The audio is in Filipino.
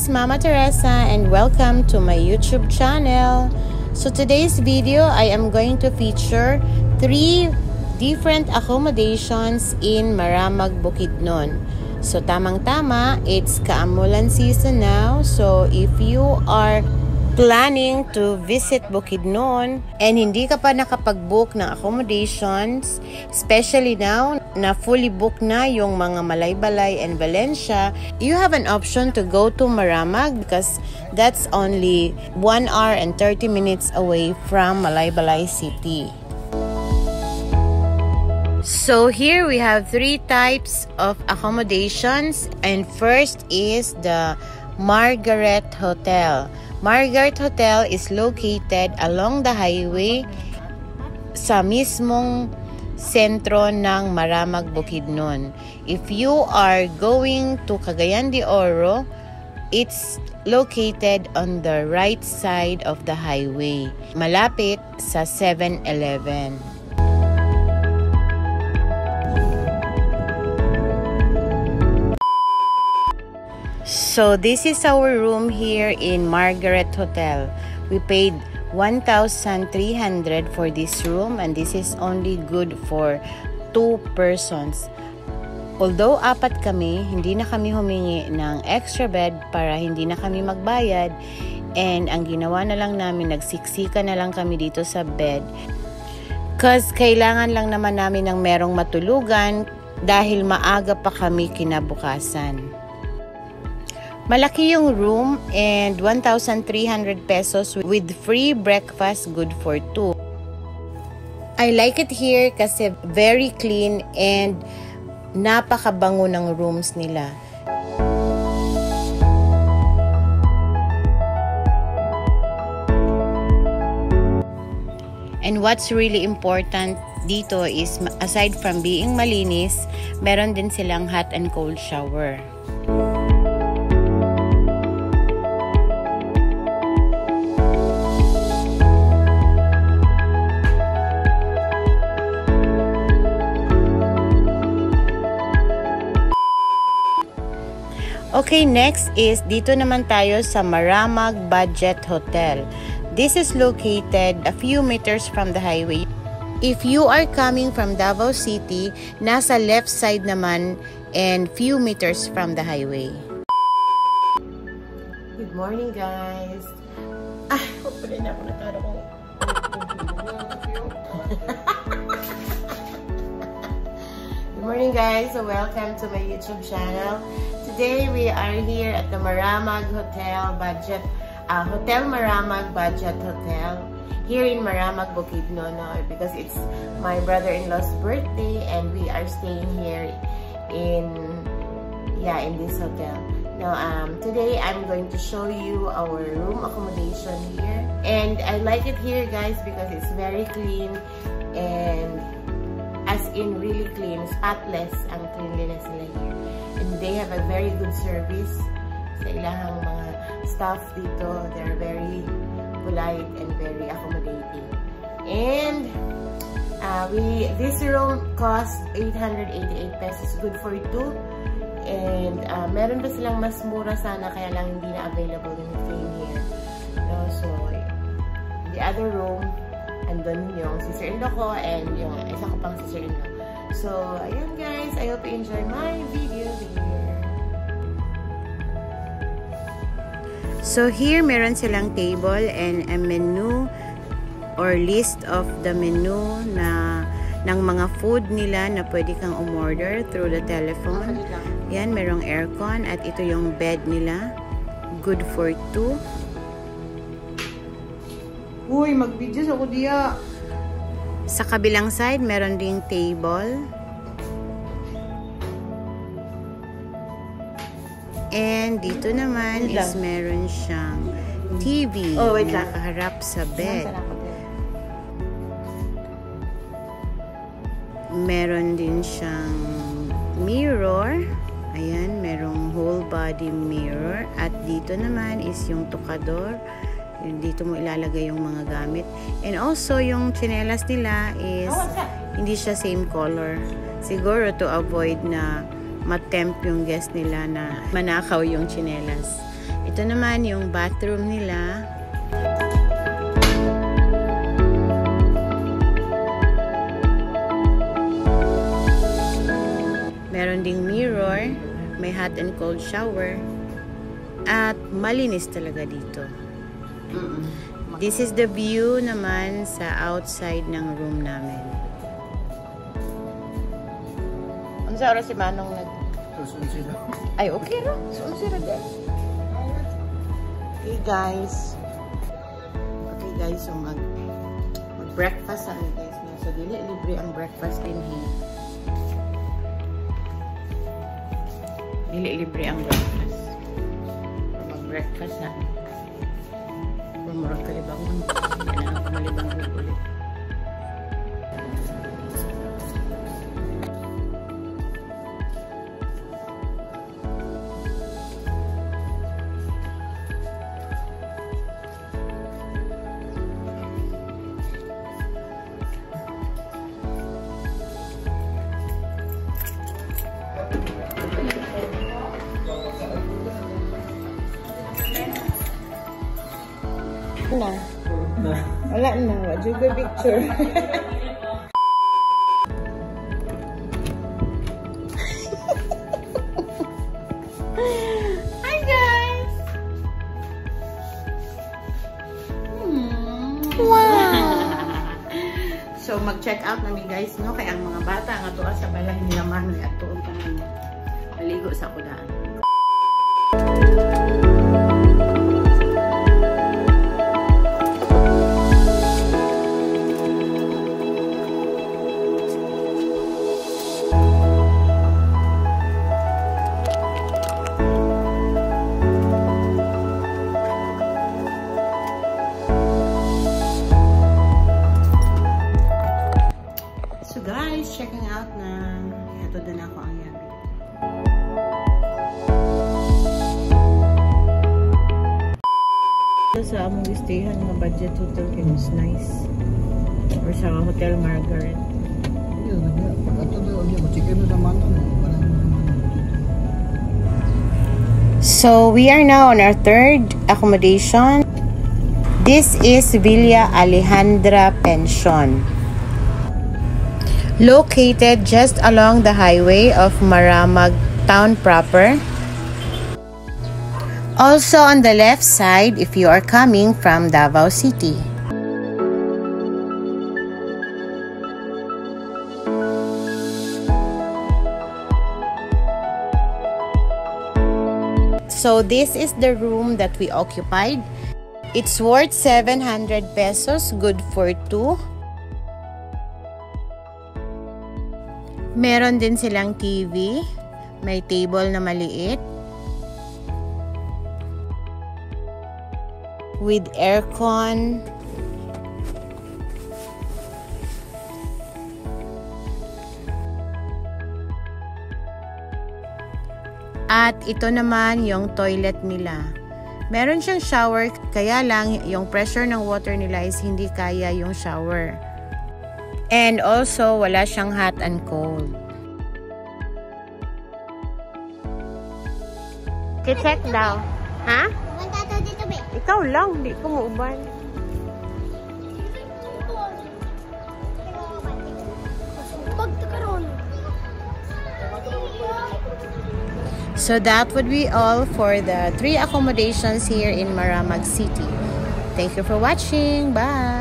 is Mama Teresa and welcome to my YouTube channel. So today's video, I am going to feature 3 different accommodations in Maramag, Bukidnon. So tamang-tama, it's Kaamulan season now. So if you are planning to visit Bukidnon and hindi ka pa nakapag-book ng accommodations, especially now na fully booked na yung mga Malaybalay and Valencia, you have an option to go to Maramag because that's only 1 hour and 30 minutes away from Malaybalay City. So here we have 3 types of accommodations, and first is the Margaret Hotel. Margaret Hotel is located along the highway sa mismong sentro ng Maramag, Bukidnon. If you are going to Cagayan de Oro, it's located on the right side of the highway, malapit sa 7-Eleven. So this is our room here in Margaret Hotel. We paid 1,300 for this room, and this is only good for 2 persons. Although 4 kami, hindi na kami humingi ng extra bed para hindi na kami magbayad, and ang ginawa na lang namin, nagsiksika na lang kami dito sa bed cause kailangan lang naman namin ng merong matulugan dahil maaga pa kami kinabukasan. Malaki yung room and 1,300 pesos with free breakfast, good for 2. I like it here kasi very clean and napakabango ng rooms nila. And what's really important dito is, aside from being malinis, meron din silang hot and cold shower. Okay, next is dito naman tayo sa Maramag Budget Hotel. This is located a few meters from the highway. If you are coming from Davao City, nasa left side naman and few meters from the highway. Good morning, guys. Hope na ako natara ko. Good morning, guys. So welcome to my YouTube channel. Today we are here at the Maramag Hotel Hotel Maramag Budget Hotel here in Maramag, Bukidnon, because it's my brother-in-law's birthday and we are staying here in this hotel. Now today I'm going to show you our room accommodation here, and I like it here, guys, because it's very clean, and as in really clean, spotless ang cleanliness nila here. And they have a very good service sa ilahang mga staff dito. They're very polite and very accommodating. And this room cost 888 pesos, good for 2. And meron pa silang mas mura sana, kaya lang hindi na available when we came here. So the other room, andun yung sister-in-law ko and yung isa ko pang sister-in-law. So, ayun, guys. I hope you enjoy my video here. So, here meron silang table and a menu or list of the menu ng mga food nila na pwede kang umorder through the telephone. Yan, merong aircon at ito yung bed nila. Good for 2. Uy, mag-videos ako diya. Sa kabilang side, meron ding table. And dito naman is meron siyang TV na nakaharap sa bed. Meron din siyang mirror. Ayan, merong whole body mirror. At dito naman is yung tukador. Dito mo ilalagay yung mga gamit. And also, yung tsinelas nila is hindi siya same color. Siguro to avoid na matempt yung guest nila na manakaw yung tsinelas. Ito naman yung bathroom nila. Meron ding mirror, may hot and cold shower, at malinis talaga dito. This is the view naman sa outside ng room namin. Ano sa oras si Manong nag... sila. Ay, okay na. Sila din. Okay guys. So mag-breakfast na guys. So dili libre ang breakfast din here. Dili libre ang breakfast. Mag-breakfast na. Murag kalibang kailangan ko malibang ulit. Wala na, wala juga picture. Hi guys! Wow! So mag-check out namin guys, no? Kaya ang mga bata nga tuwa sa balay nila Manoy at tuon pa namin maligo sa kudaan. So guys, checking out na ito din ako ang yabi. Sa among stayhan nga budget hotel kaya mas nice. Or sa Hotel Margaret. So we are now on our third accommodation. This is Villa Alejandra Pension. Located just along the highway of Maramag town proper. Also on the left side if you are coming from Davao City. So this is the room that we occupied. It's worth 700 pesos, good for 2. Meron din silang TV, may table na maliit, with aircon, at ito naman yung toilet nila. Meron siyang shower, kaya lang yung pressure ng water nila is hindi kaya yung shower. And also, wala siyang hot and cold. Check daw. Ha? Punta to dito, be. Ikaw lang, di ko mauban. So that would be all for the 3 accommodations here in Maramag City. Thank you for watching. Bye!